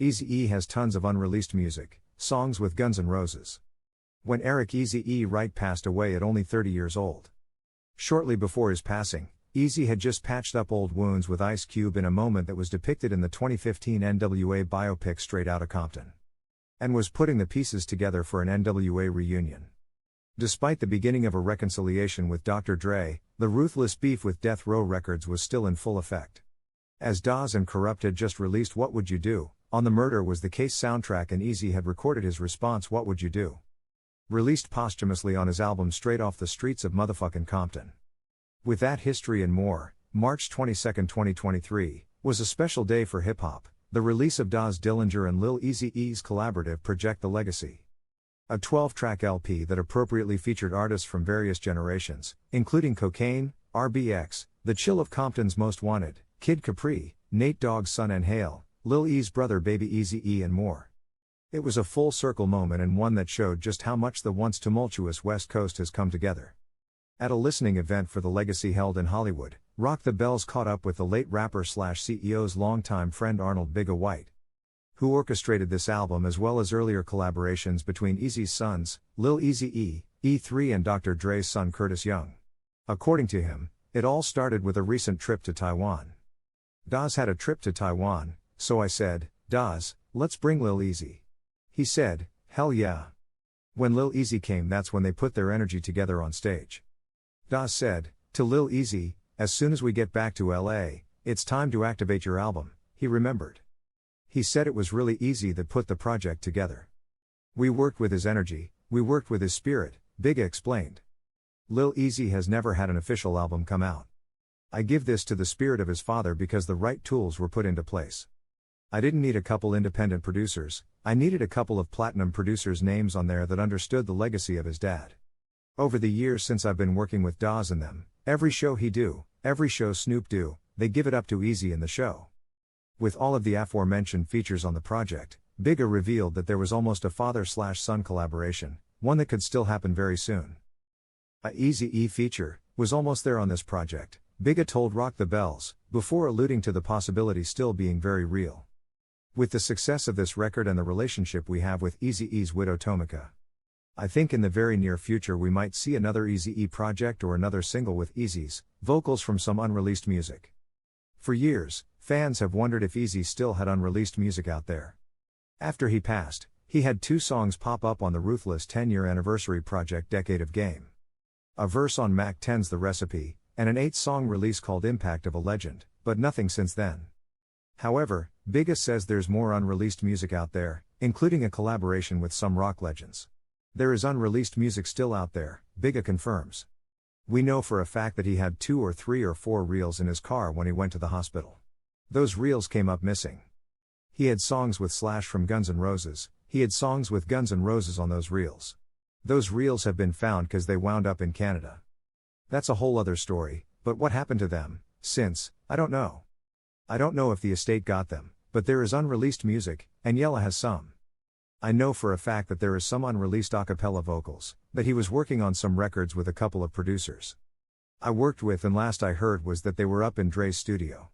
Eazy has tons of unreleased music, songs with Guns N' Roses. When Eric Eazy Wright passed away at only 30 years old. Shortly before his passing, Eazy had just patched up old wounds with Ice Cube in a moment that was depicted in the 2015 NWA biopic Straight Outta Compton. And was putting the pieces together for an NWA reunion. Despite the beginning of a reconciliation with Dr. Dre, the ruthless beef with Death Row Records was still in full effect. As Daz and Corrupt had just released What Would You Do? On the Murder Was the Case soundtrack, and Eazy had recorded his response What Would You Do? Released posthumously on his album Straight Off the Streets of Motherfuckin' Compton. With that history and more, March 22, 2023, was a special day for hip-hop, the release of Daz Dillinger and Lil Eazy-E's collaborative Project The Legacy. A 12-track LP that appropriately featured artists from various generations, including Cocaine, RBX, The Chill of Compton's Most Wanted, Kid Capri, Nate Dogg's Son and Hale, Lil E's brother Baby Eazy-E and more. It was a full-circle moment, and one that showed just how much the once tumultuous West Coast has come together. At a listening event for The Legacy held in Hollywood, Rock the Bells caught up with the late rapper/CEO's longtime friend Arnold Bigga White, who orchestrated this album as well as earlier collaborations between Eazy's sons, Lil Eazy-E, E3 and Dr. Dre's son Curtis Young. According to him, it all started with a recent trip to Taiwan. Daz had a trip to Taiwan, so I said, Daz, let's bring Lil Eazy. He said, hell yeah. When Lil Eazy came, that's when they put their energy together on stage. Daz said, to Lil Eazy, as soon as we get back to LA, it's time to activate your album, he remembered. He said it was really Eazy that put the project together. We worked with his energy, we worked with his spirit, Bigga explained. Lil Eazy has never had an official album come out. I give this to the spirit of his father because the right tools were put into place. I didn't need a couple independent producers, I needed a couple of platinum producers' names on there that understood the legacy of his dad. Over the years since I've been working with Daz and them, every show he do, every show Snoop do, they give it up to Eazy in the show. With all of the aforementioned features on the project, Bigga revealed that there was almost a father/son collaboration, one that could still happen very soon. A Eazy-E feature was almost there on this project, Bigga told Rock the Bells, before alluding to the possibility still being very real. With the success of this record and the relationship we have with Eazy-E's widow Tomika, I think in the very near future we might see another Eazy-E project or another single with Eazy's vocals from some unreleased music. For years, fans have wondered if Eazy still had unreleased music out there. After he passed, he had 2 songs pop up on the Ruthless 10-year anniversary project Decade of Game. A verse on Mac 10's The Recipe, and an 8-song release called Impact of a Legend, but nothing since then. However, Bigga says there's more unreleased music out there, including a collaboration with some rock legends. There is unreleased music still out there, Bigga confirms. We know for a fact that he had 2 or 3 or 4 reels in his car when he went to the hospital. Those reels came up missing. He had songs with Slash from Guns N' Roses, he had songs with Guns N' Roses on those reels. Those reels have been found because they wound up in Canada. That's a whole other story, but what happened to them, since, I don't know. I don't know if the estate got them, but there is unreleased music, and Yella has some. I know for a fact that there is some unreleased a cappella vocals, that he was working on some records with a couple of producers I worked with, and last I heard was that they were up in Dre's studio.